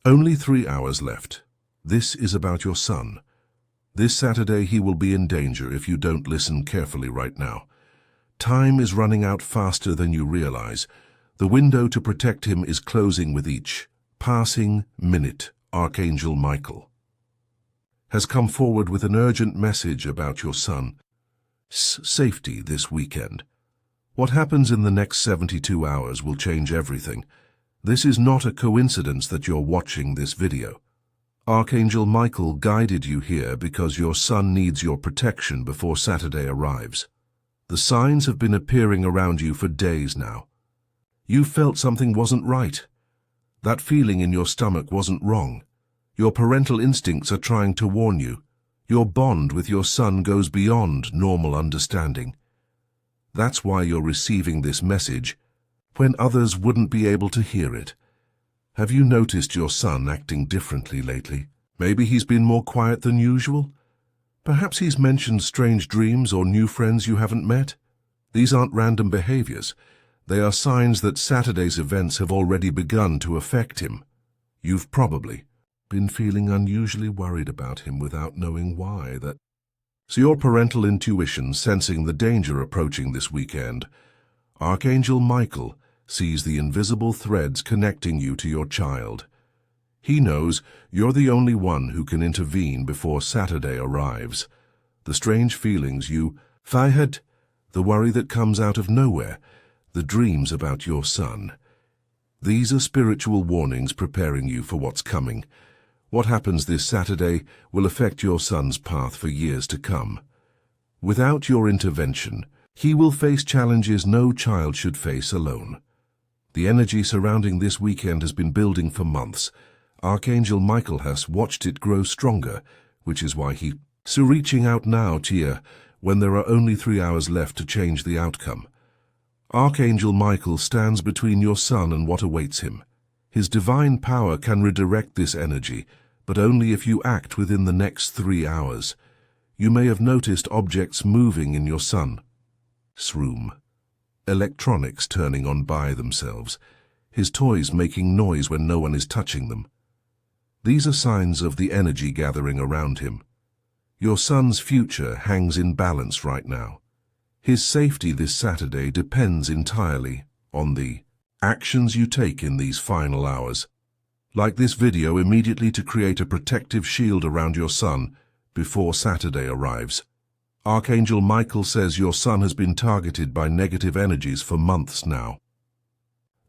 Only 3 hours left. This is about your son. This Saturday he will be in danger if you don't listen carefully right now. Time is running out faster than you realize. The window to protect him is closing with each passing minute. Archangel Michael has come forward with an urgent message about your son's safety this weekend. What happens in the next 72 hours will change everything. This is not a coincidence that you're watching this video. Archangel Michael guided you here because your son needs your protection before Saturday arrives. The signs have been appearing around you for days now. You felt something wasn't right. That feeling in your stomach wasn't wrong. Your parental instincts are trying to warn you. Your bond with your son goes beyond normal understanding. That's why you're receiving this message when others wouldn't be able to hear it. Have you noticed your son acting differently lately? Maybe he's been more quiet than usual? Perhaps he's mentioned strange dreams or new friends you haven't met? These aren't random behaviors. They are signs that Saturday's events have already begun to affect him. You've probably been feeling unusually worried about him without knowing why. So your parental intuition sensing the danger approaching this weekend. Archangel Michael sees the invisible threads connecting you to your child. He knows you're the only one who can intervene before Saturday arrives. The strange feelings you had, the worry that comes out of nowhere, the dreams about your son. These are spiritual warnings preparing you for what's coming. What happens this Saturday will affect your son's path for years to come. Without your intervention, he will face challenges no child should face alone. The energy surrounding this weekend has been building for months. Archangel Michael has watched it grow stronger, which is why he's reaching out now to you when there are only 3 hours left to change the outcome. Archangel Michael stands between your son and what awaits him. His divine power can redirect this energy, but only if you act within the next 3 hours. You may have noticed objects moving in your son's room. Electronics turning on by themselves. His toys making noise when no one is touching them. These are signs of the energy gathering around him. Your son's future hangs in balance right now. His safety this Saturday depends entirely on the actions you take in these final hours. Like this video immediately to create a protective shield around your son before Saturday arrives. Archangel Michael says your son has been targeted by negative energies for months now.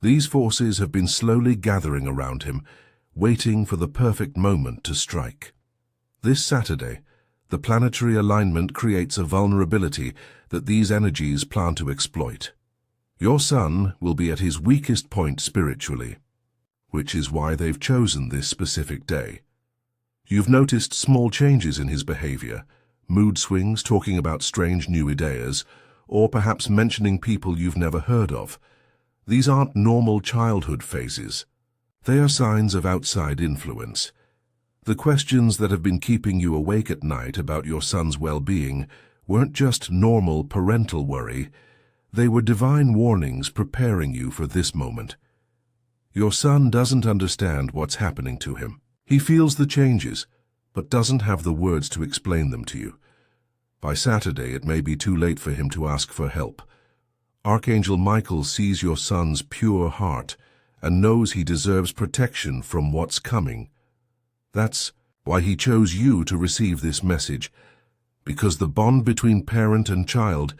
These forces have been slowly gathering around him, waiting for the perfect moment to strike. This Saturday, the planetary alignment creates a vulnerability that these energies plan to exploit. Your son will be at his weakest point spiritually, which is why they've chosen this specific day. You've noticed small changes in his behavior, mood swings, talking about strange new ideas, or perhaps mentioning people you've never heard of. These aren't normal childhood phases. They are signs of outside influence. The questions that have been keeping you awake at night about your son's well-being weren't just normal parental worry. They were divine warnings preparing you for this moment. Your son doesn't understand what's happening to him. He feels the changes, but doesn't have the words to explain them to you. By Saturday, it may be too late for him to ask for help. Archangel Michael sees your son's pure heart and knows he deserves protection from what's coming. That's why he chose you to receive this message, because the bond between parent and child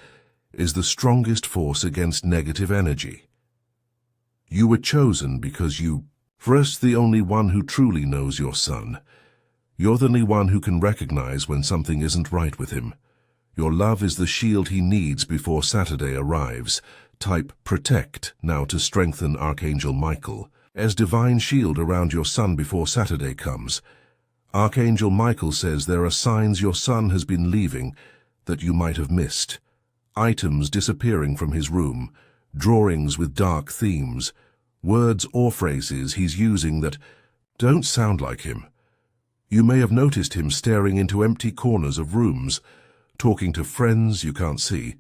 is the strongest force against negative energy. You were chosen because you, first, the only one who truly knows your son. You're the only one who can recognize when something isn't right with him. Your love is the shield he needs before Saturday arrives. Type protect now to strengthen Archangel Michael as divine shield around your son before Saturday comes. Archangel Michael says there are signs your son has been leaving that you might have missed. Items disappearing from his room, drawings with dark themes, words or phrases he's using that don't sound like him. You may have noticed him staring into empty corners of rooms, talking to friends you can't see,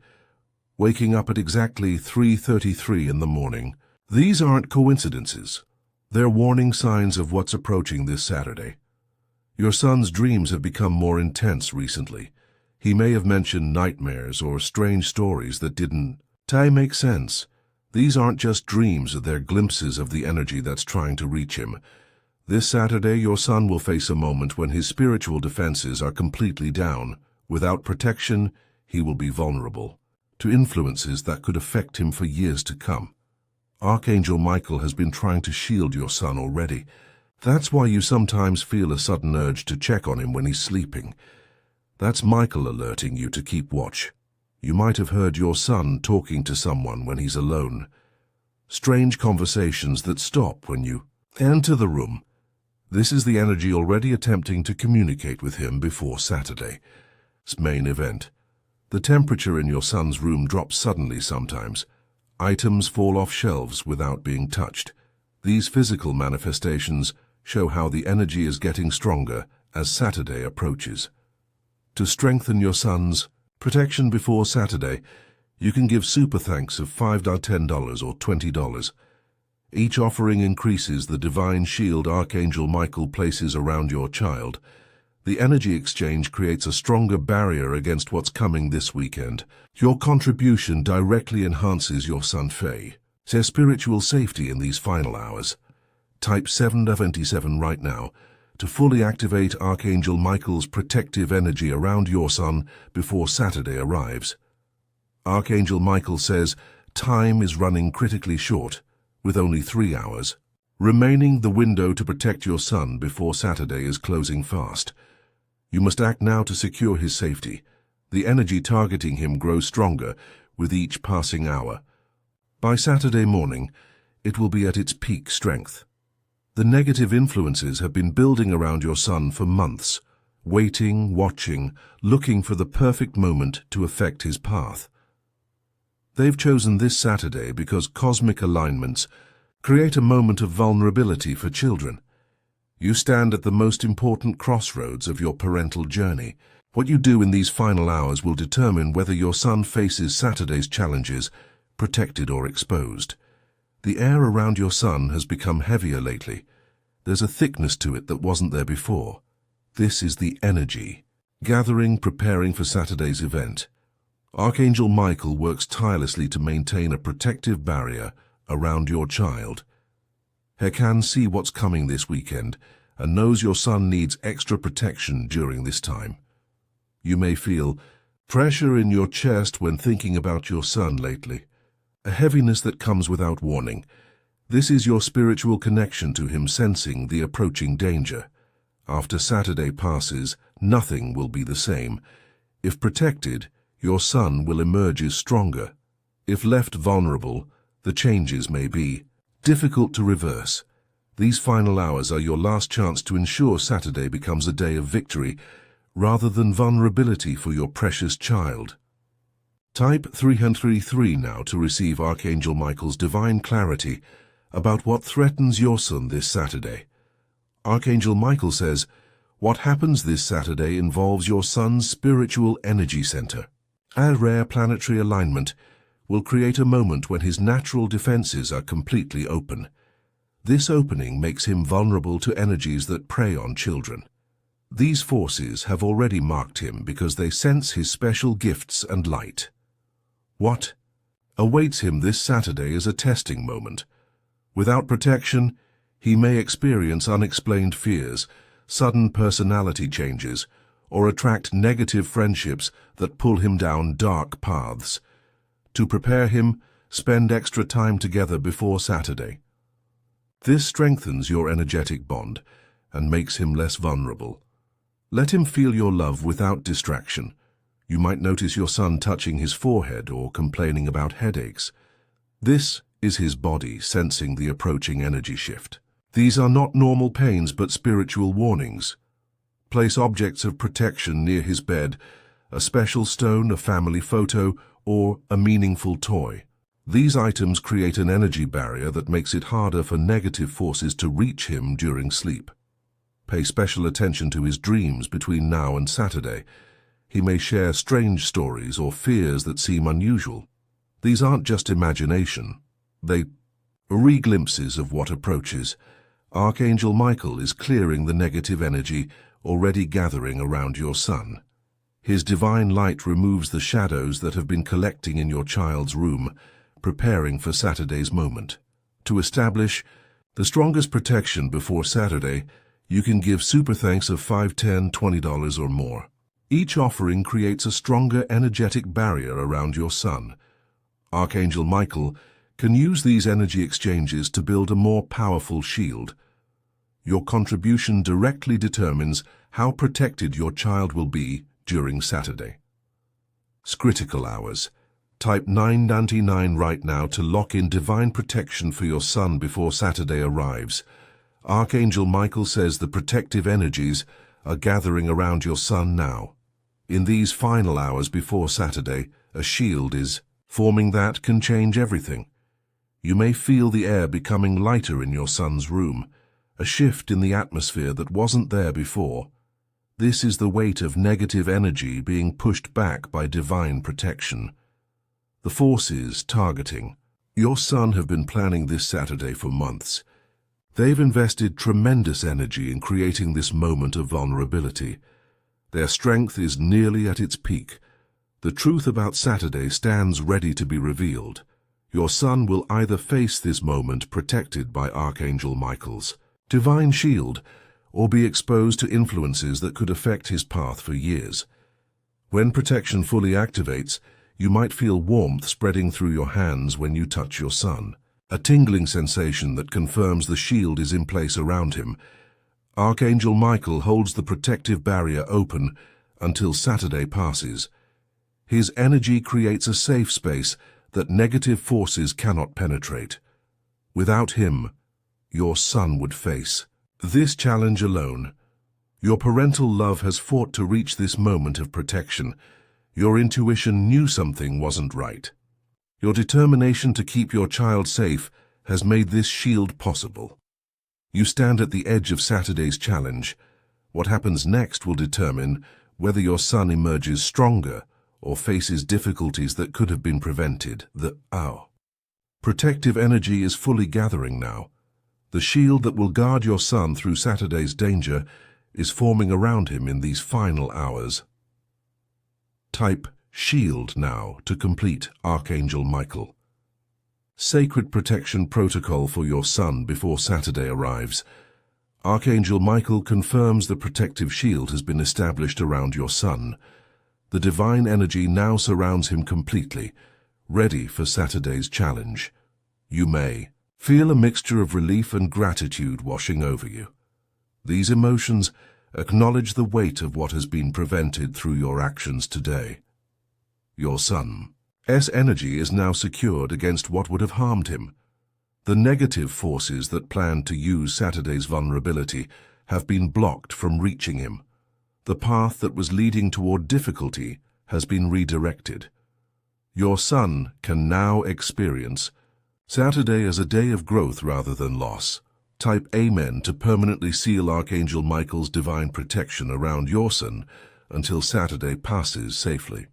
waking up at exactly 3:33 in the morning. These aren't coincidences. They're warning signs of what's approaching this Saturday. Your son's dreams have become more intense recently. He may have mentioned nightmares or strange stories that didn't make sense. These aren't just dreams, they're glimpses of the energy that's trying to reach him. This Saturday, your son will face a moment when his spiritual defenses are completely down. Without protection, he will be vulnerable to influences that could affect him for years to come. Archangel Michael has been trying to shield your son already. That's why you sometimes feel a sudden urge to check on him when he's sleeping. That's Michael alerting you to keep watch. You might have heard your son talking to someone when he's alone. Strange conversations that stop when you enter the room. This is the energy already attempting to communicate with him before Saturday's main event. The temperature in your son's room drops suddenly sometimes. Items fall off shelves without being touched. These physical manifestations show how the energy is getting stronger as Saturday approaches. To strengthen your son's protection before Saturday, you can give super thanks of $5, $10, or $20. Each offering increases the divine shield Archangel Michael places around your child. The energy exchange creates a stronger barrier against what's coming this weekend. Your contribution directly enhances your son's spiritual safety in these final hours. Type 727 right now to fully activate Archangel Michael's protective energy around your son before Saturday arrives. Archangel Michael says time is running critically short, with only 3 hours remaining. The window to protect your son before Saturday is closing fast. You must act now to secure his safety. The energy targeting him grows stronger with each passing hour. By Saturday morning, it will be at its peak strength. The negative influences have been building around your son for months, waiting, watching, looking for the perfect moment to affect his path. They've chosen this Saturday because cosmic alignments create a moment of vulnerability for children. You stand at the most important crossroads of your parental journey. What you do in these final hours will determine whether your son faces Saturday's challenges, protected or exposed. The air around your son has become heavier lately. There's a thickness to it that wasn't there before. This is the energy gathering, preparing for Saturday's event. Archangel Michael works tirelessly to maintain a protective barrier around your child. He can see what's coming this weekend and knows your son needs extra protection during this time. You may feel pressure in your chest when thinking about your son lately, a heaviness that comes without warning. This is your spiritual connection to him sensing the approaching danger. After Saturday passes, nothing will be the same. If protected, your son will emerge as stronger. If left vulnerable, the changes may be difficult to reverse. These final hours are your last chance to ensure Saturday becomes a day of victory rather than vulnerability for your precious child. Type 333 now to receive Archangel Michael's divine clarity about what threatens your son this Saturday. Archangel Michael says, what happens this Saturday involves your son's spiritual energy center. A rare planetary alignment will create a moment when his natural defenses are completely open. This opening makes him vulnerable to energies that prey on children. These forces have already marked him because they sense his special gifts and light. What awaits him this Saturday is a testing moment. Without protection, he may experience unexplained fears, sudden personality changes, or attract negative friendships that pull him down dark paths. To prepare him, spend extra time together before Saturday. This strengthens your energetic bond and makes him less vulnerable. Let him feel your love without distraction. You might notice your son touching his forehead or complaining about headaches. This is his body sensing the approaching energy shift. These are not normal pains but spiritual warnings. Place objects of protection near his bed, a special stone, a family photo, or a meaningful toy. These items create an energy barrier that makes it harder for negative forces to reach him during sleep. Pay special attention to his dreams between now and Saturday. He may share strange stories or fears that seem unusual. These aren't just imagination. They are glimpses of what approaches. Archangel Michael is clearing the negative energy already gathering around your son. His divine light removes the shadows that have been collecting in your child's room, preparing for Saturday's moment. To establish the strongest protection before Saturday, you can give super thanks of $5, $10, $20 or more. Each offering creates a stronger energetic barrier around your son. Archangel Michael can use these energy exchanges to build a more powerful shield. Your contribution directly determines how protected your child will be during Saturday. Critical hours. Type 999 right now to lock in divine protection for your son before Saturday arrives. Archangel Michael says the protective energies are gathering around your son now. In these final hours before Saturday, a shield is forming that can change everything. You may feel the air becoming lighter in your son's room, a shift in the atmosphere that wasn't there before. This is the weight of negative energy being pushed back by divine protection. The forces targeting. Your son have been planning this Saturday for months. They've invested tremendous energy in creating this moment of vulnerability. Their strength is nearly at its peak. The truth about Saturday stands ready to be revealed. Your son will either face this moment protected by Archangel Michael's divine shield, or be exposed to influences that could affect his path for years. When protection fully activates, you might feel warmth spreading through your hands when you touch your son, a tingling sensation that confirms the shield is in place around him. Archangel Michael holds the protective barrier open until Saturday passes. His energy creates a safe space that negative forces cannot penetrate. Without him, your son would face this challenge alone. Your parental love has fought to reach this moment of protection. Your intuition knew something wasn't right. Your determination to keep your child safe has made this shield possible. You stand at the edge of Saturday's challenge. What happens next will determine whether your son emerges stronger or faces difficulties that could have been prevented. The protective energy is fully gathering now. The shield that will guard your son through Saturday's danger is forming around him in these final hours. Type shield now to complete Archangel Michael. Sacred protection protocol for your son before Saturday arrives. Archangel Michael confirms the protective shield has been established around your son. The divine energy now surrounds him completely, ready for Saturday's challenge. You may feel a mixture of relief and gratitude washing over you. These emotions acknowledge the weight of what has been prevented through your actions today. Your son's energy is now secured against what would have harmed him. The negative forces that planned to use Saturday's vulnerability have been blocked from reaching him. The path that was leading toward difficulty has been redirected. Your son can now experience Saturday as a day of growth rather than loss. Type Amen to permanently seal Archangel Michael's divine protection around your son until Saturday passes safely.